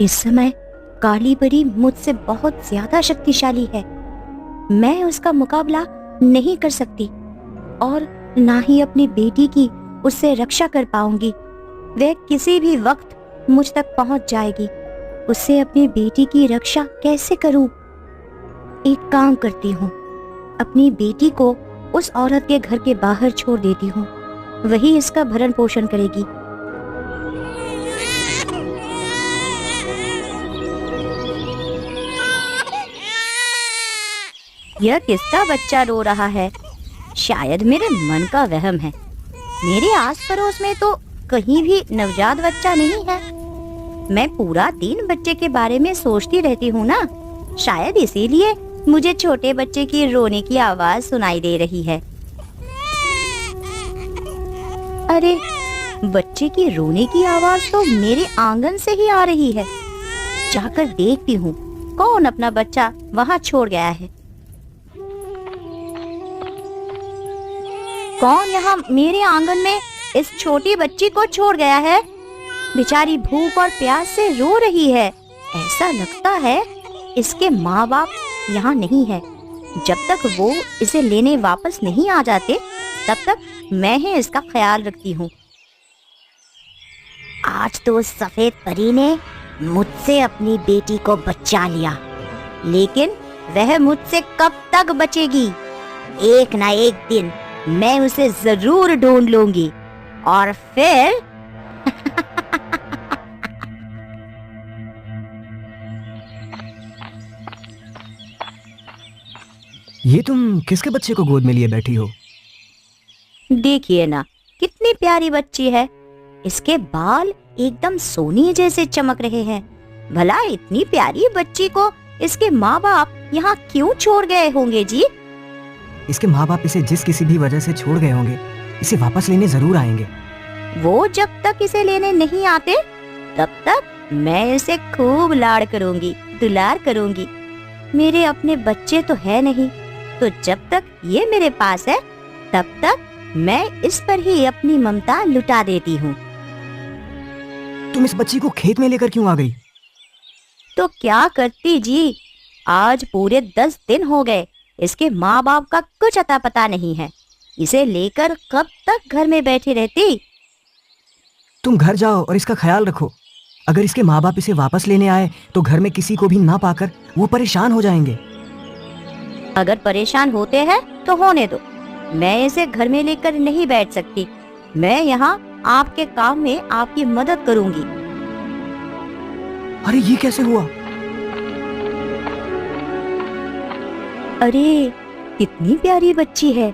इस समय काली परी मुझसे बहुत ज्यादा शक्तिशाली है। मैं उसका मुकाबला नहीं कर सकती और ना ही अपनी बेटी की उससे रक्षा कर पाऊंगी। वह किसी भी वक्त मुझ तक पहुंच जाएगी। उससे अपनी बेटी की रक्षा कैसे करूं? एक काम करती हूँ, अपनी बेटी को उस औरत के घर के बाहर छोड़ देती हूँ। वही इसका भरण पोषण करेगी। यह किसका बच्चा रो रहा है? शायद मेरे मन का वहम है। मेरे आस पड़ोस में तो कहीं भी नवजात बच्चा नहीं है। मैं पूरा दिन बच्चे के बारे में सोचती रहती हूँ ना, शायद इसीलिए मुझे छोटे बच्चे की रोने की आवाज सुनाई दे रही है। अरे, बच्चे की रोने की आवाज तो मेरे आंगन से ही आ रही है। जाकर देखती हूँ कौन अपना बच्चा वहाँ छोड़ गया है। कौन यहाँ मेरे आंगन में इस छोटी बच्ची को छोड़ गया है? बेचारी भूख और प्यास से रो रही है। ऐसा लगता है इसके माँ बाप यहाँ नहीं है। जब तक वो इसे लेने वापस नहीं आ जाते, तब तक मैं ही इसका ख्याल रखती हूँ। आज तो सफेद परी ने मुझसे अपनी बेटी को बचा लिया, लेकिन वह मुझसे कब तक बचेगी? एक ना एक दिन मैं उसे जरूर ढूंढ लूंगी और फिर ये तुम किसके बच्चे को गोद में लिए बैठी हो? देखिए ना, कितनी प्यारी बच्ची है। इसके बाल एकदम सोने जैसे चमक रहे हैं। भला इतनी प्यारी बच्ची को इसके माँ बाप यहाँ क्यों छोड़ गए होंगे जी? इसके माँ बाप इसे जिस किसी भी वजह से छोड़ गए होंगे, इसे वापस लेने जरूर आएंगे। वो जब तक इसे लेने नहीं आते, तब तक मैं इसे खूब लाड़ करूंगी, दुलार करूंगी। मेरे अपने बच्चे तो है नहीं, तो जब तक ये मेरे पास है, तब तक मैं इस पर ही अपनी ममता लुटा देती हूँ। तुम इस बच्ची को खेत में लेकर क्यों आ गई? तो क्या करती जी, आज पूरे 10 दिन हो गए। इसके माँ बाप का कुछ अता पता नहीं है। इसे लेकर कब तक घर में बैठी रहती? तुम घर जाओ और इसका ख्याल रखो। अगर इसके माँ बाप इसे वापस लेने आए तो घर में किसी को भी ना पाकर वो परेशान हो जाएंगे। अगर परेशान होते हैं तो होने दो। मैं इसे घर में लेकर नहीं बैठ सकती। मैं यहाँ आपके काम में आपकी मदद करूंगी। अरे ये कैसे हुआ? अरे, कितनी प्यारी बच्ची है।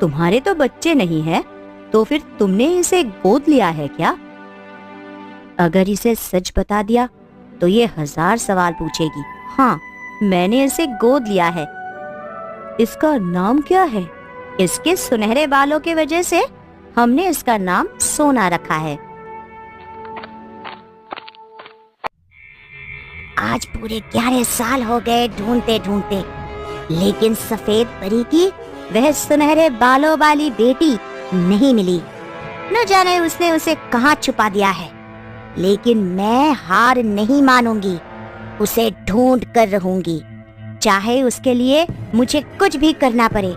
तुम्हारे तो बच्चे नहीं है, तो फिर तुमने इसे गोद लिया है क्या? अगर इसे सच बता दिया तो ये 1000 सवाल पूछेगी। हाँ, मैंने इसे गोद लिया है। इसका नाम क्या है? इसके सुनहरे बालों की वजह से हमने इसका नाम सोना रखा है। आज पूरे 11 साल हो गए ढूंढते ढूंढते, लेकिन सफेद परी की वह सुनहरे बालों वाली बेटी नहीं मिली। न जाने उसने उसे कहाँ छुपा दिया है, लेकिन मैं हार नहीं मानूंगी। उसे ढूंढ कर रहूंगी, चाहे उसके लिए मुझे कुछ भी करना पड़े।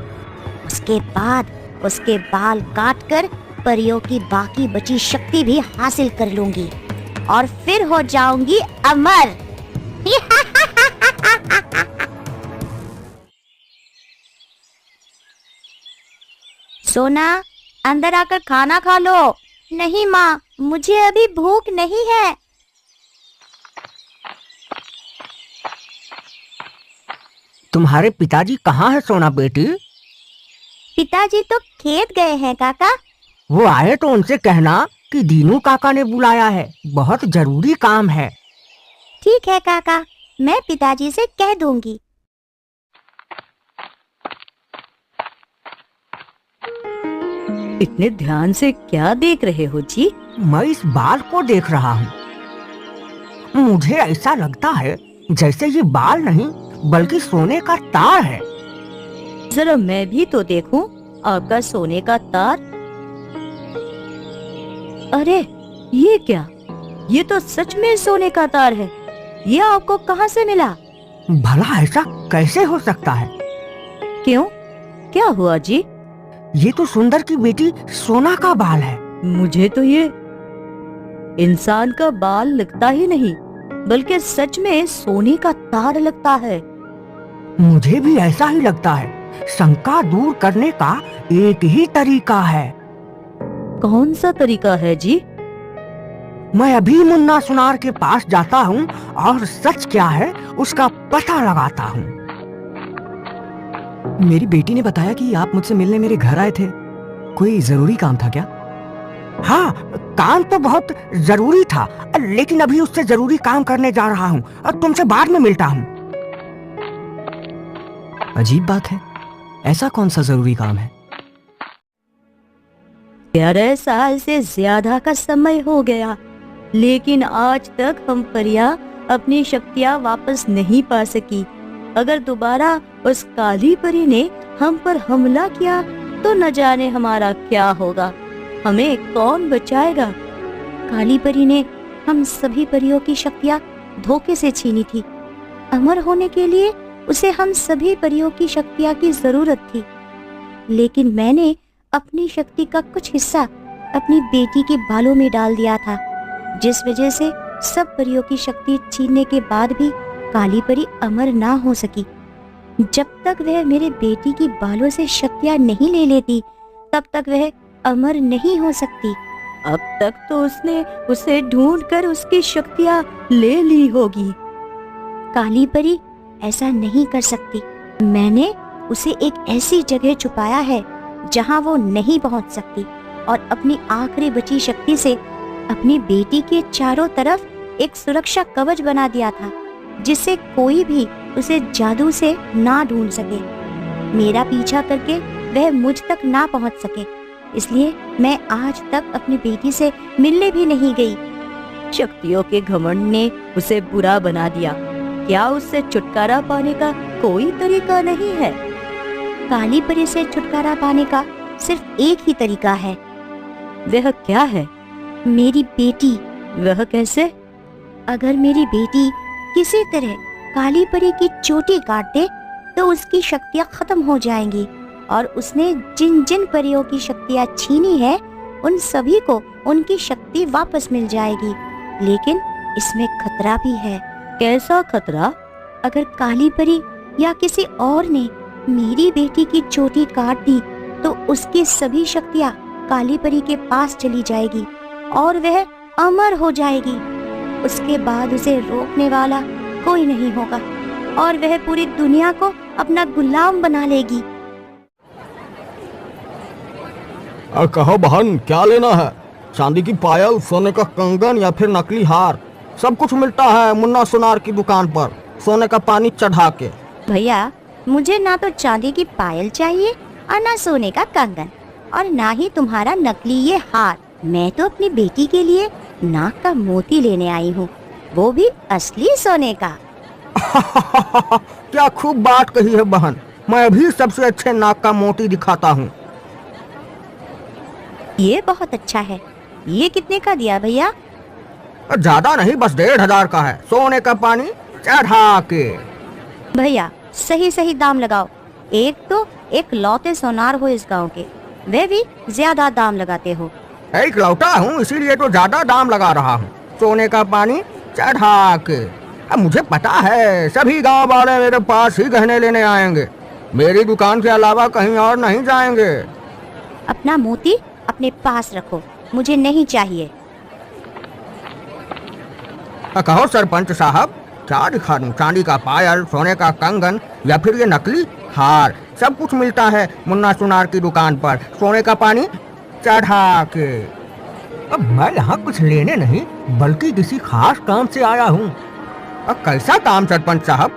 उसके बाद उसके बाल काटकर परियों की बाकी बची शक्ति भी हासिल कर लूंगी और फिर हो जाऊंगी अमर। सोना, अंदर आकर खाना खा लो। नहीं माँ, मुझे अभी भूख नहीं है। तुम्हारे पिताजी कहाँ है सोना बेटी? पिताजी तो खेत गए हैं काका। वो आए तो उनसे कहना कि दीनू काका ने बुलाया है, बहुत जरूरी काम है। ठीक है काका, मैं पिताजी से कह दूंगी। इतने ध्यान से क्या देख रहे हो जी? मैं इस बाल को देख रहा हूँ। मुझे ऐसा लगता है जैसे ये बाल नहीं बल्कि सोने का तार है। जरा मैं भी तो देखूं आपका सोने का तार। अरे, ये क्या? ये तो सच में सोने का तार है। ये आपको कहाँ से मिला? भला ऐसा कैसे हो सकता है? क्यों, क्या हुआ जी? ये तो सुंदर की बेटी सोना का बाल है। मुझे तो ये इंसान का बाल लगता ही नहीं, बल्कि सच में सोने का तार लगता है। मुझे भी ऐसा ही लगता है। शंका दूर करने का एक ही तरीका है। कौन सा तरीका है जी? मैं अभी मुन्ना सुनार के पास जाता हूँ और सच क्या है उसका पता लगाता हूँ। मेरी बेटी ने बताया कि आप मुझसे मिलने मेरे घर आए थे। कोई जरूरी काम था क्या? हाँ, काम तो बहुत जरूरी था, लेकिन अभी उससे जरूरी काम करने जा रहा हूँ और तुमसे बाद में मिलता हूँ। अजीब बात है, ऐसा कौन सा जरूरी काम है? 11 साल से ज्यादा का समय हो गया, लेकिन आज तक हम परियां अपनी शक्तियां वापस नहीं पा सकी। अगर दोबारा उस काली परी ने हम पर हमला किया तो न जाने हमारा क्या होगा। हमें कौन बचाएगा? काली परी ने हम सभी परियों की शक्तियां धोखे से छीनी थी। अमर होने के लिए उसे हम सभी परियों की शक्तियां की जरूरत थी, लेकिन मैंने अपनी शक्ति का कुछ हिस्सा अपनी बेटी के बालों में डाल दिया था, जिस वजह से सब परियों की शक्ति छीनने के बाद भी काली परी अमर ना हो सकी। जब तक वह मेरे बेटी की बालों से शक्तियां नहीं ले लेती, तब तक वह अमर नहीं हो सकती। अब तक तो उसने उसे ढूंढकर उसकी शक्तियां ले ली होगी। काली परी ऐसा नहीं कर सकती। मैंने उसे एक ऐसी जगह छुपाया है जहां वो नहीं पहुंच सकती, और अपनी आखिरी बची शक्ति से अपनी बेटी के चारों तरफ एक सुरक्षा कवच बना दिया था, जिससे कोई भी उसे जादू से ना ढूंढ सके, मेरा पीछा करके वह मुझ तक ना पहुंच सके। इसलिए मैं आज तक अपनी बेटी से मिलने भी नहीं गई। शक्तियों के घमंड ने उसे बुरा बना दिया। क्या उससे छुटकारा पाने का कोई तरीका नहीं है? काली परी से छुटकारा पाने का सिर्फ एक ही तरीका है। वह क्या है? मेरी बेटी। वह कैसे? अगर मेरी बेटी किसी तरह काली परी की चोटी काट दे तो उसकी शक्तियां खत्म हो जाएंगी, और उसने जिन जिन परियों की शक्तियां छीनी है उन सभी को उनकी शक्ति वापस मिल जाएगी। लेकिन इसमें खतरा भी है। कैसा खतरा? अगर काली परी या किसी और ने मेरी बेटी की चोटी काट दी तो उसकी सभी शक्तियां काली परी के पास चली जाएगी और वह अमर हो जाएगी। उसके बाद उसे रोकने वाला कोई नहीं होगा और वह पूरी दुनिया को अपना गुलाम बना लेगी। कहो बहन, क्या लेना है? चांदी की पायल, सोने का कंगन या फिर नकली हार? सब कुछ मिलता है मुन्ना सुनार की दुकान पर, सोने का पानी चढ़ा के। भैया, मुझे ना तो चांदी की पायल चाहिए और ना सोने का कंगन, और ना ही तुम्हारा नकली ये हार। मैं तो अपनी बेटी के लिए नाक का मोती लेने आई हूँ, वो भी असली सोने का। क्या खूब बात कही है बहन, मैं अभी सबसे अच्छे नाक का मोती दिखाता हूँ। ये बहुत अच्छा है। ये कितने का दिया भैया? ज्यादा नहीं, बस 1500 का है, सोने का पानी चढ़ा के। भैया सही सही दाम लगाओ। एक तो एक लौते सोनार हो इस गांव के, वे भी ज्यादा दाम लगाते हो। एक लौटा हूँ इसीलिए तो ज्यादा दाम लगा रहा हूँ। सोने का पानी चढ़ा के। अब मुझे पता है सभी गांव वाले मेरे पास ही गहने लेने आएंगे, मेरी दुकान के अलावा कहीं और नहीं जाएंगे। अपना मोती अपने पास रखो, मुझे नहीं चाहिए। कहो सरपंच साहब, क्या दिखा दूं? चांदी का पायल, सोने का कंगन या फिर ये नकली हार? सब कुछ मिलता है मुन्ना सुनार की दुकान पर, सोने का पानी चढ़ा के। अब मैं यहाँ कुछ लेने नहीं बल्कि किसी खास काम से आया हूँ। अब कैसा काम सरपंच साहब?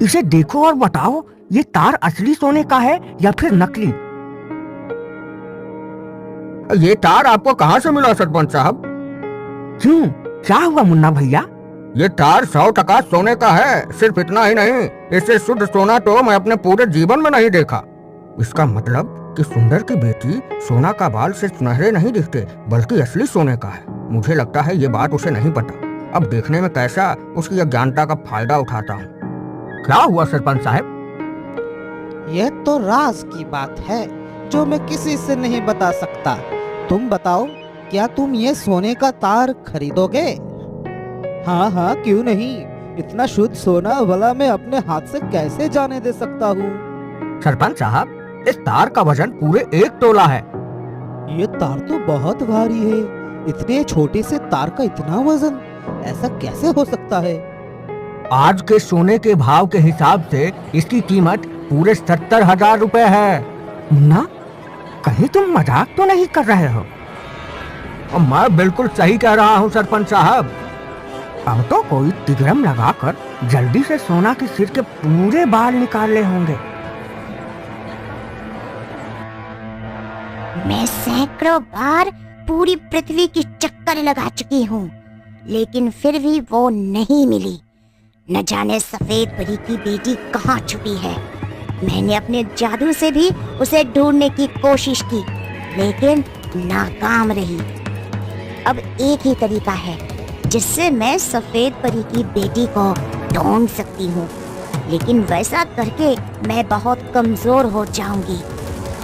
इसे देखो और बताओ, ये तार असली सोने का है या फिर नकली? ये तार आपको कहाँ से मिला सरपंच साहब? क्यों, क्या हुआ मुन्ना भैया? ये तार 100% सोने का है। सिर्फ इतना ही नहीं, इससे शुद्ध सोना तो मैं अपने पूरे जीवन में नहीं देखा। इसका मतलब कि सुंदर की बेटी सोना का बाल सिर्फ सुनहरे नहीं दिखते बल्कि असली सोने का है। मुझे लगता है ये बात उसे नहीं पता। अब देखने में कैसा उसकी अज्ञानता का फायदा उठाता हूँ। क्या हुआ सरपंच साहब? यह तो राज की बात है जो मैं किसी से नहीं बता सकता। तुम बताओ, क्या तुम ये सोने का तार खरीदोगे? हाँ हाँ, क्यों नहीं। इतना शुद्ध सोना भला मैं अपने हाथ से कैसे जाने दे सकता हूँ। सरपंच साहब, इस तार का वजन पूरे 1 तोला है। ये तार तो बहुत भारी है। इतने छोटे से तार का इतना वजन, ऐसा कैसे हो सकता है? आज के सोने के भाव के हिसाब से इसकी कीमत पूरे 70,000 रुपए है। मुन्ना, कहीं तुम मजाक तो नहीं कर रहे हो? और मैं बिल्कुल सही कह रहा हूँ सरपंच साहब। अब तो कोई तिगड़म लगाकर जल्दी से सोना के सिर के पूरे बाल निकालने होंगे। मैं सैकड़ों बार पूरी पृथ्वी की चक्कर लगा चुकी हूँ, लेकिन फिर भी वो नहीं मिली। न जाने सफेद परी की बेटी कहाँ छुपी है। मैंने अपने जादू से भी उसे ढूंढने की कोशिश की, लेकिन नाकाम रही। अब एक ही तरीका है जिससे मैं सफेद परी की बेटी को ढूंढ सकती हूँ, लेकिन वैसा करके मैं बहुत कमजोर हो जाऊंगी।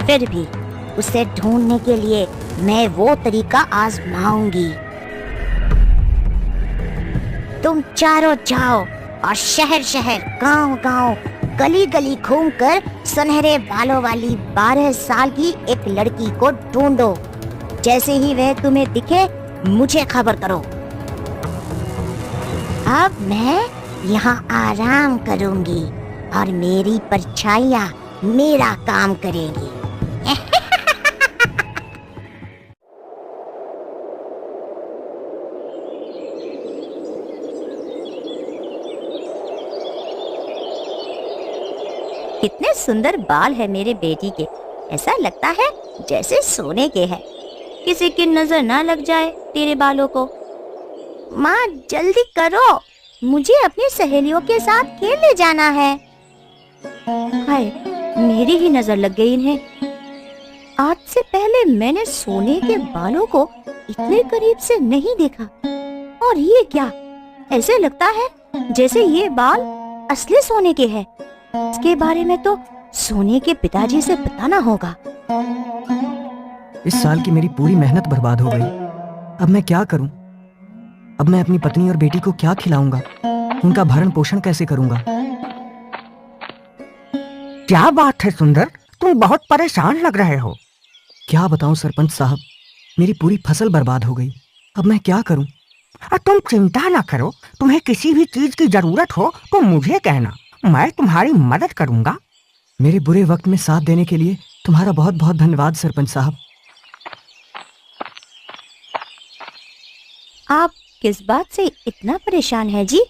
फिर भी उसे ढूंढने के लिए मैं वो तरीका आजमाऊंगी। तुम चारों जाओ और शहर शहर, गांव गांव, गली गली घूमकर सुनहरे बालों वाली 12 साल की एक लड़की को ढूंढो। जैसे ही वह तुम्हें दिखे मुझे खबर करो। अब मैं यहाँ आराम करूंगी और मेरी परछाइयाँ मेरा काम करेंगी। कितने सुंदर बाल है मेरे बेटी के। ऐसा लगता है जैसे सोने के हैं। किसी की नजर ना लग जाए तेरे बालों को। माँ जल्दी करो, मुझे अपनी सहेलियों के साथ खेलने जाना है। हाय, मेरी ही नजर लग गई इन्हें। आज से पहले मैंने सोने के बालों को इतने करीब से नहीं देखा। और ये क्या, ऐसे लगता है जैसे ये बाल असली सोने के हैं। इसके बारे में तो सोने के पिताजी से बताना होगा। इस साल की मेरी पूरी मेहनत बर्बाद हो गई। अब मैं क्या करूं? अब मैं अपनी पत्नी और बेटी को क्या खिलाऊंगा? उनका भरण पोषण कैसे करूंगा? क्या बात है सुंदर, तुम बहुत परेशान लग रहे हो। क्या बताऊं सरपंच साहब, मेरी पूरी फसल बर्बाद हो गई। अब मैं क्या करूं? तुम चिंता ना करो, तुम्हें किसी भी चीज की जरूरत हो तो मुझे कहना, मैं तुम्हारी मदद करूंगा। मेरे बुरे वक्त में साथ देने के लिए तुम्हारा बहुत बहुत धन्यवाद सरपंच साहब। आप किस बात से इतना परेशान है जी?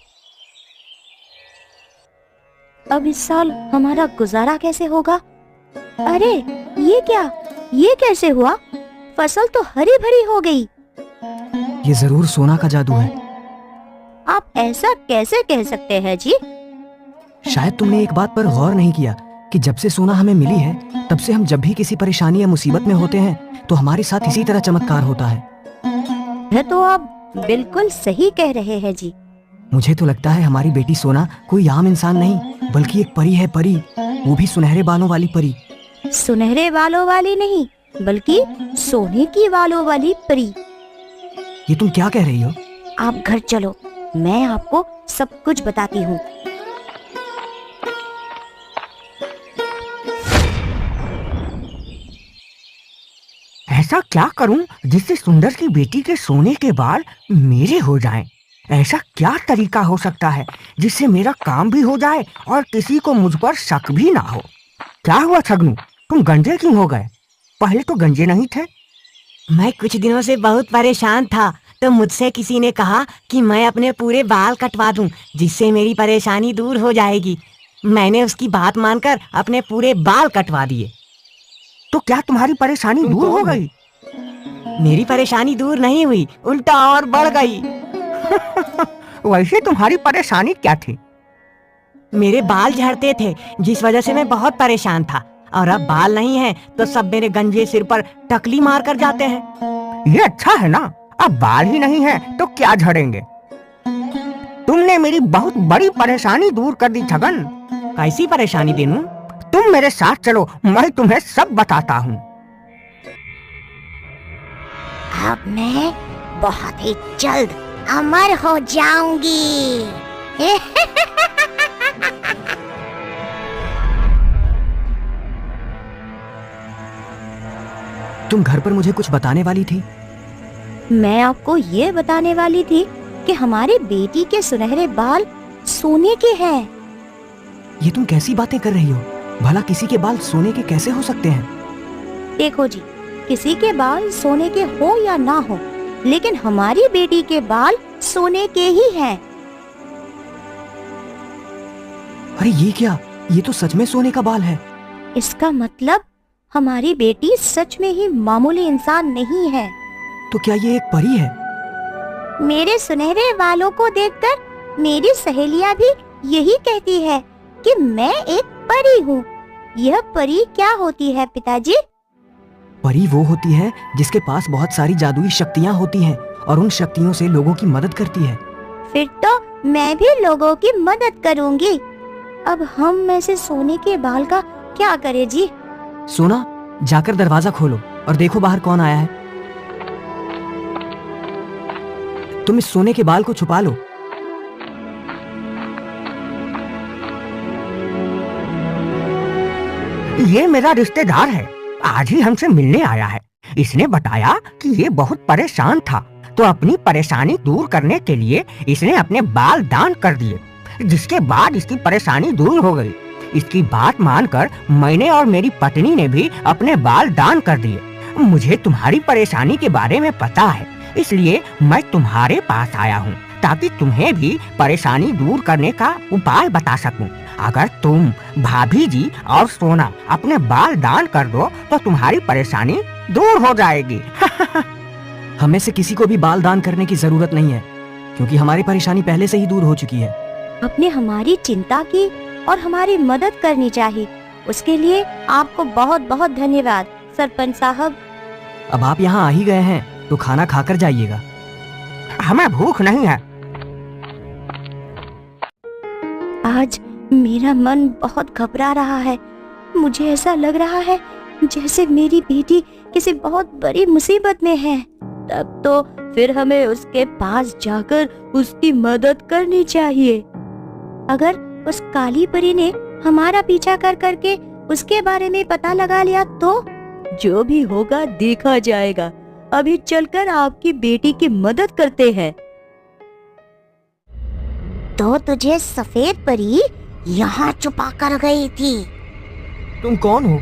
अब इस साल हमारा गुजारा कैसे होगा? अरे ये क्या, ये कैसे हुआ? फसल तो हरी भरी हो गई। ये जरूर सोना का जादू है। आप ऐसा कैसे कह सकते हैं जी? शायद तुमने एक बात पर गौर नहीं किया कि जब से सोना हमें मिली है, तब से हम जब भी किसी परेशानी या मुसीबत में होते हैं तो हमारे साथ इसी तरह चमत्कार होता है। यह तो आप बिल्कुल सही कह रहे हैं जी। मुझे तो लगता है हमारी बेटी सोना कोई आम इंसान नहीं, बल्कि एक परी है। परी, वो भी सुनहरे बालों वाली परी। सुनहरे बालों वाली नहीं, बल्कि सोने की बालों वाली परी। ये तुम क्या कह रही हो? आप घर चलो, मैं आपको सब कुछ बताती हूँ। ऐसा क्या करूं जिससे सुंदर की बेटी के सोने के बाल मेरे हो जाएं? ऐसा क्या तरीका हो सकता है जिससे मेरा काम भी हो जाए और किसी को मुझ पर शक भी ना हो? क्या हुआ छगनू, तुम गंजे क्यों हो गए? पहले तो गंजे नहीं थे। मैं कुछ दिनों से बहुत परेशान था, तो मुझसे किसी ने कहा कि मैं अपने पूरे बाल कटवा दूं, जिससे मेरी परेशानी दूर हो जाएगी। मैंने उसकी बात मानकर अपने पूरे बाल कटवा दिए। तो क्या तुम्हारी परेशानी दूर हो गई? मेरी परेशानी दूर नहीं हुई, उल्टा और बढ़ गई। वैसे तुम्हारी परेशानी क्या थी? मेरे बाल झड़ते थे, जिस वजह से मैं बहुत परेशान था। और अब बाल नहीं है तो सब मेरे गंजे सिर पर टकली मार कर जाते हैं। ये अच्छा है ना, अब बाल ही नहीं है तो क्या झड़ेंगे? तुमने मेरी बहुत बड़ी परेशानी दूर कर दी छगन। कैसी परेशानी देनू? तुम मेरे साथ चलो, मैं तुम्हें सब बताता हूँ। अब मैं बहुत ही जल्द अमर हो जाऊंगी। तुम घर पर मुझे कुछ बताने वाली थी। मैं आपको ये बताने वाली थी कि हमारी बेटी के सुनहरे बाल सोने के हैं। ये तुम कैसी बातें कर रही हो? भला किसी के बाल सोने के कैसे हो सकते हैं? देखो जी, किसी के बाल सोने के हो या ना हो, लेकिन हमारी बेटी के बाल सोने के ही हैं। अरे ये क्या? ये तो सच में सोने का बाल है। इसका मतलब हमारी बेटी सच में ही मामूली इंसान नहीं है। तो क्या ये एक परी है? मेरे सुनहरे बालों को देखकर मेरी सहेलियां भी यही कहती है कि मैं एक परी हूँ। यह परी क्या होती है पिताजी? परी वो होती है जिसके पास बहुत सारी जादुई शक्तियाँ होती हैं और उन शक्तियों से लोगों की मदद करती है। फिर तो मैं भी लोगों की मदद करूँगी। अब हम में से सोने के बाल का क्या करें जी? सोना, जाकर दरवाजा खोलो और देखो बाहर कौन आया है। तुम इस सोने के बाल को छुपा लो। ये मेरा रिश्तेदार है, आज ही हमसे मिलने आया है। इसने बताया कि ये बहुत परेशान था, तो अपनी परेशानी दूर करने के लिए इसने अपने बाल दान कर दिए, जिसके बाद इसकी परेशानी दूर हो गई। इसकी बात मानकर मैंने और मेरी पत्नी ने भी अपने बाल दान कर दिए। मुझे तुम्हारी परेशानी के बारे में पता है, इसलिए मैं तुम्हारे पास आया हूँ ताकि तुम्हें भी परेशानी दूर करने का उपाय बता सकूं। अगर तुम, भाभी जी और सोना अपने बाल दान कर दो तो तुम्हारी परेशानी दूर हो जाएगी। हमें से किसी को भी बाल दान करने की जरूरत नहीं है, क्योंकि हमारी परेशानी पहले से ही दूर हो चुकी है। आपने हमारी चिंता की और हमारी मदद करनी चाहिए, उसके लिए आपको बहुत बहुत धन्यवाद सरपंच साहब। अब आप यहाँ आ ही गए हैं तो खाना खाकर जाइएगा। हमें भूख नहीं है। आज मेरा मन बहुत घबरा रहा है। मुझे ऐसा लग रहा है जैसे मेरी बेटी किसी बहुत बड़ी मुसीबत में है। तब तो फिर हमें उसके पास जाकर उसकी मदद करनी चाहिए। अगर उस काली परी ने हमारा पीछा कर करके उसके बारे में पता लगा लिया तो जो भी होगा देखा जाएगा। अभी चलकर आपकी बेटी की मदद करते हैं। तो तुझे सफेद परी यहाँ छुपा कर गई थी। तुम कौन हो?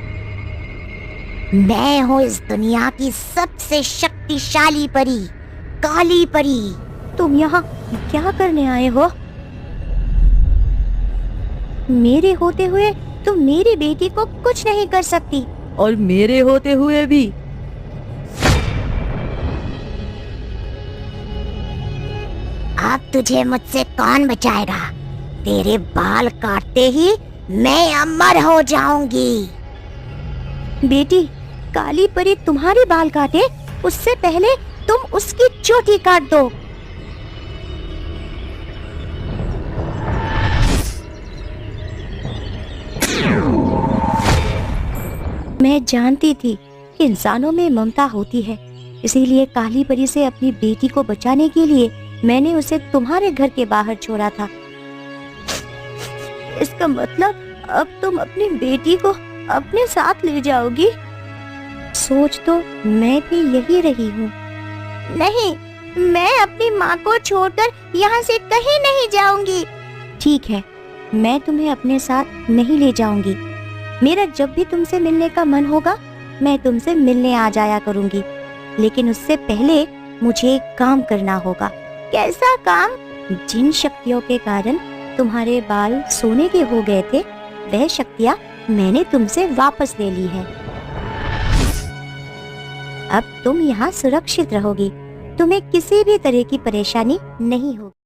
मैं हूँ इस दुनिया की सबसे शक्तिशाली परी, काली परी। तुम यहाँ क्या करने आए हो? मेरे होते हुए तुम मेरी बेटी को कुछ नहीं कर सकती, और मेरे होते हुए भी। अब तुझे मुझसे कौन बचाएगा? तेरे बाल काटते ही मैं अमर हो जाऊंगी। बेटी, काली परी तुम्हारे बाल काटे उससे पहले तुम उसकी चोटी काट दो। मैं जानती थी कि इंसानों में ममता होती है, इसीलिए काली परी से अपनी बेटी को बचाने के लिए मैंने उसे तुम्हारे घर के बाहर छोड़ा था। इसका मतलब अब तुम अपनी बेटी को अपने साथ ले जाओगी? सोच तो मैं भी यही रही हूँ। नहीं, मैं अपनी माँ को छोड़कर यहाँ से कहीं नहीं जाऊंगी। ठीक है, मैं तुम्हें अपने साथ नहीं ले जाऊंगी। मेरा जब भी तुमसे मिलने का मन होगा मैं तुमसे मिलने आ जाया करूंगी, लेकिन उससे पहले मुझे एक काम करना होगा। कैसा काम? जिन शक्तियों के कारण तुम्हारे बाल सोने के हो गए थे, वह शक्तियाँ मैंने तुमसे वापस ले ली है। अब तुम यहाँ सुरक्षित रहोगी, तुम्हें किसी भी तरह की परेशानी नहीं होगी।